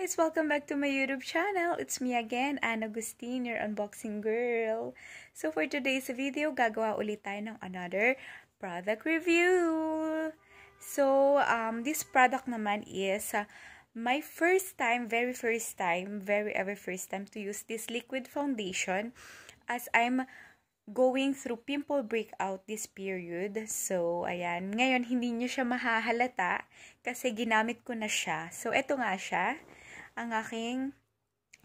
guys! Welcome back to my YouTube channel. It's me again, Anne Agustin, your unboxing girl. So for today's video, gagawa ulit tayo ng another product review. So this product naman is my first time, very first time to use this liquid foundation as I'm going through pimple breakout this period. So, ayan. Ngayon, hindi nyo siya mahahalata kasi ginamit ko na siya. So, eto nga siya. Ang aking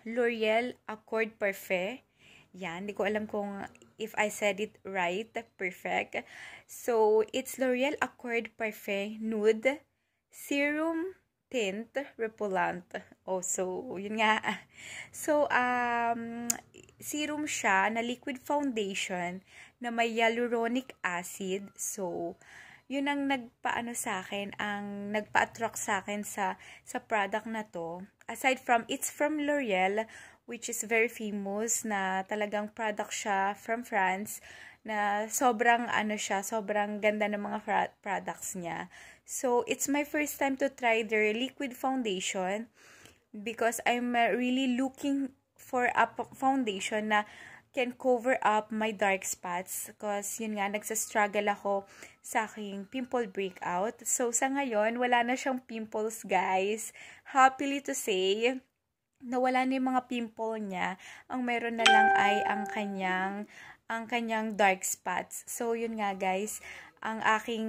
L'Oreal Accord Parfait. Yan. Hindi ko alam kung if I said it right. Perfect. So, it's L'Oreal Accord Parfait Nude Serum Tint Repellant. Oh, so, yun nga. So, serum siya na liquid foundation na may hyaluronic acid. So, yun ang nagpaano sa akin, ang nagpa-attract sa akin sa product na to. Aside from, it's from L'Oreal, which is very famous na talagang product siya from France, na sobrang sobrang ganda ng mga products niya. So, it's my first time to try their liquid foundation because I'm really looking for a foundation na can cover up my dark spots because yun nga, nagsastruggle ako sa aking pimple breakout. So, sa ngayon, wala na siyang pimples, guys. Happily to say, nawala na yung mga pimple niya. Ang meron na lang ay ang kanyang dark spots. So, yun nga, guys, ang aking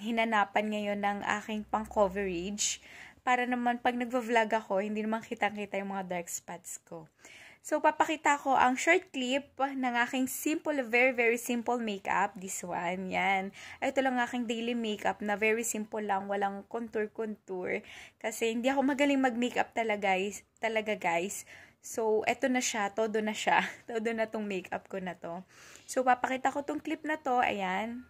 hinanapan ngayon ng aking pang-coverage para naman pag nagvo-vlog ako, hindi naman kitang-kita yung mga dark spots ko. So, papakita ko ang short clip ng aking simple, very simple makeup. This one, yan. Ito lang aking daily makeup na very simple lang, walang contour. Kasi hindi ako magaling mag-makeup talaga, guys. So, eto na siya, todo na siya. Todo na tong makeup ko na to. So, papakita ko tong clip na to, ayan.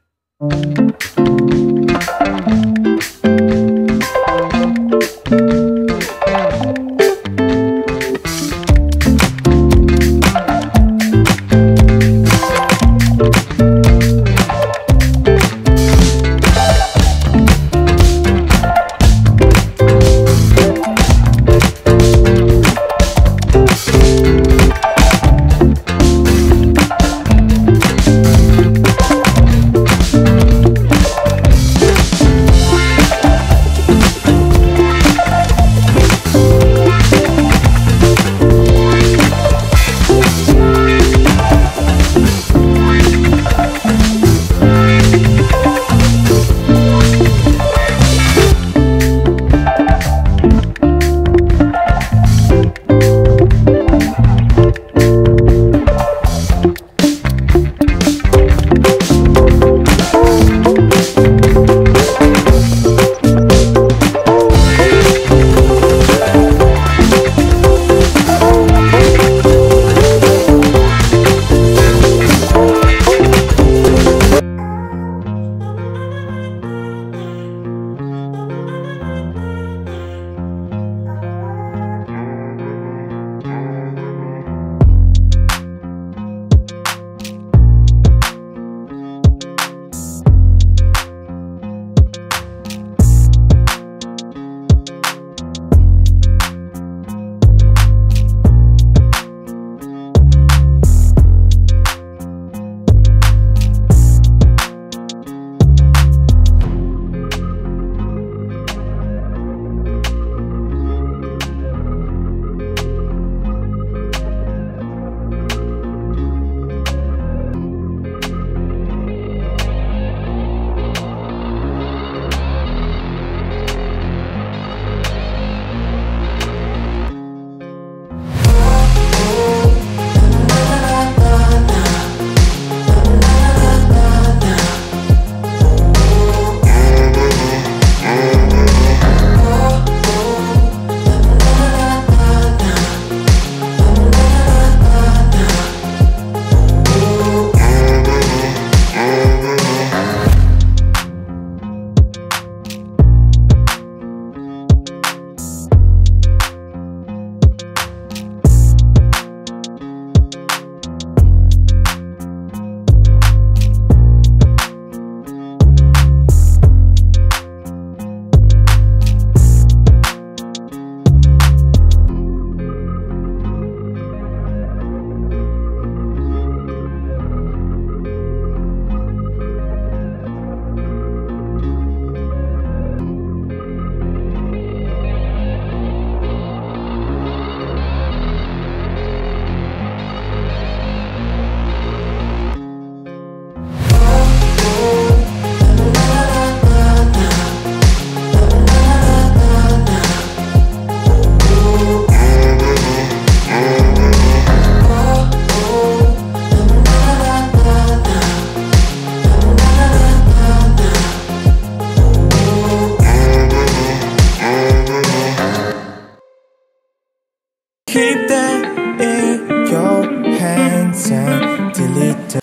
Keep that in your hands and delete it.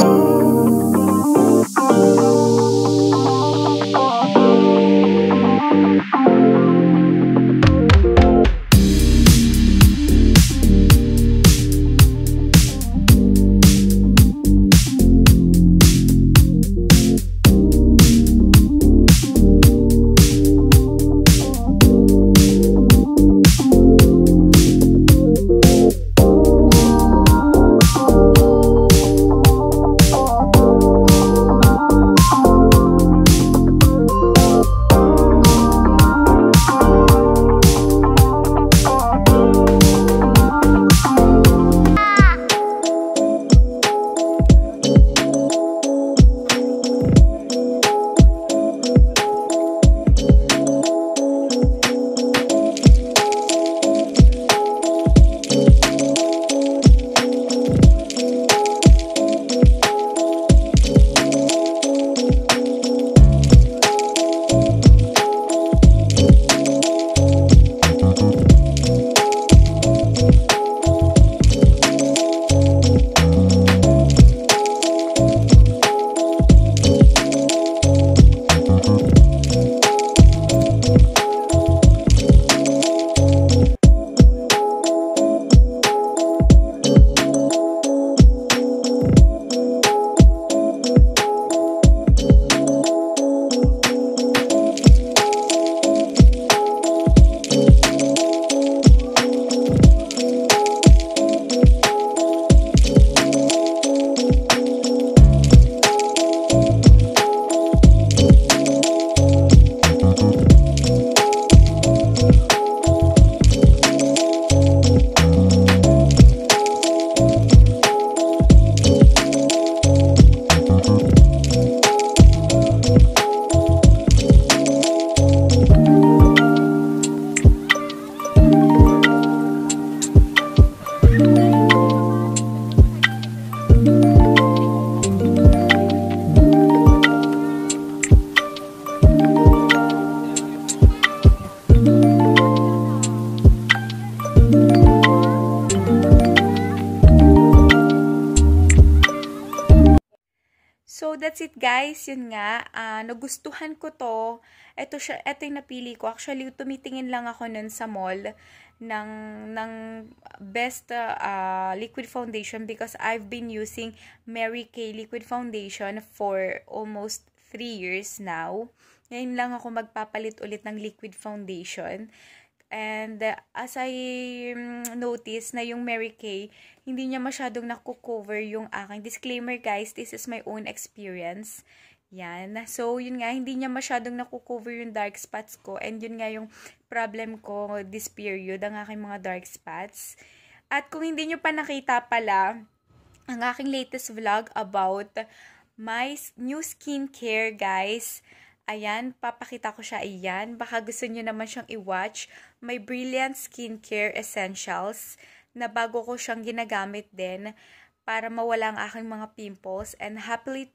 So, that's it guys. Yun nga, nagustuhan ko to. Ito yung napili ko. Actually, tumitingin lang ako nun sa mall ng best liquid foundation because I've been using Mary Kay liquid foundation for almost 3 years now. Ngayon lang ako magpapalit ulit ng liquid foundation. And as I noticed na yung Mary Kay, hindi niya masyadong nakukover yung aking disclaimer guys, this is my own experience. Yan. So, yun nga, hindi niya masyadong nakukover yung dark spots ko. And yun nga yung problem ko this period, ang aking mga dark spots. At kung hindi nyo pa nakita pala, ang aking latest vlog about my new skincare guys. Ayan, papakita ko siya. Ayan, baka gusto nyo naman siyang i-watch. My Brilliant Skincare Essentials na bago ko siyang ginagamit din para mawala ang aking mga pimples. And happy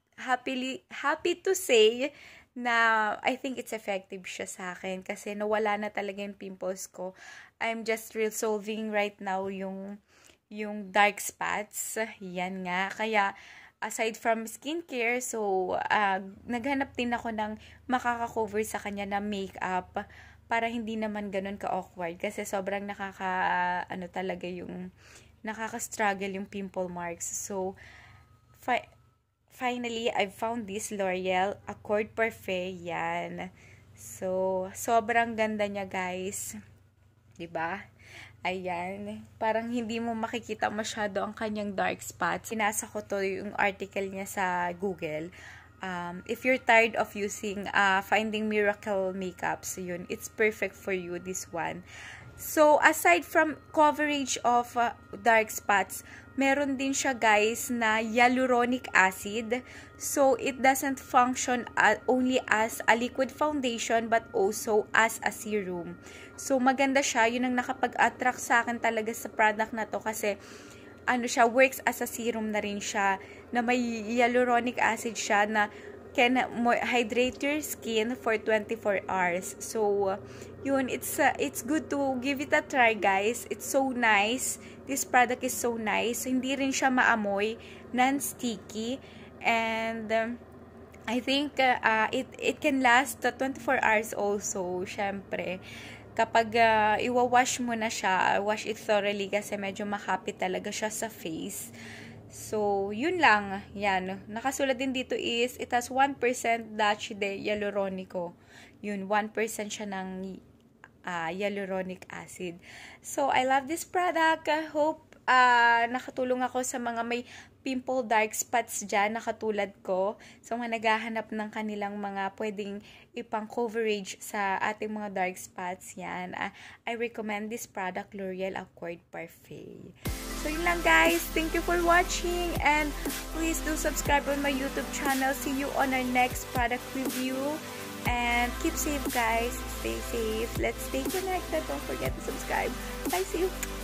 to say na I think it's effective siya sa akin kasi nawala na talaga yung pimples ko. I'm just resolving right now yung dark spots. Yan nga. Kaya aside from skincare, so, naghanap din ako ng makaka-cover sa kanya na makeup para hindi naman ganun ka-awkward. Kasi sobrang talaga yung, nakaka-struggle yung pimple marks. So, finally, I've found this L'Oreal Accord Parfait. Yan. So, sobrang ganda niya, guys. 'Di ba? Ayan, parang hindi mo makikita masyado ang kanyang dark spots. Sinasa ko to yung article niya sa Google. If you're tired of using Finding Miracle makeups, yun, it's perfect for you, this one. So, aside from coverage of dark spots, meron din siya guys na hyaluronic acid. So, it doesn't function only as a liquid foundation but also as a serum. So, maganda siya. Yun ang nakapag-attract sa akin talaga sa product na to kasi works as a serum na rin siya na may hyaluronic acid siya na can hydrate your skin for 24 hours. So, yun, it's good to give it a try, guys. It's so nice. This product is so nice. Hindi rin siya maamoy, non-sticky, and I think it can last 24 hours also, syempre. Kapag iwawash mo na siya, wash it thoroughly kasi medyo makapit talaga siya sa face. So, yun lang. Yan. Nakasulat din dito is, it has 1% Dachi de Hyaluronico. Yun, 1% siya ng hyaluronic acid. So, I love this product. I hope nakatulong ako sa mga may pimple dark spots dyan na katulad ko. So, mga naghahanap ng kanilang mga pwedeng ipang coverage sa ating mga dark spots. Yan. I recommend this product, L'Oreal Accord Parfait. So, yun lang, guys. Thank you for watching. And please do subscribe on my YouTube channel. See you on our next product review. And keep safe, guys. Stay safe. Let's stay connected. Don't forget to subscribe. Bye. See you.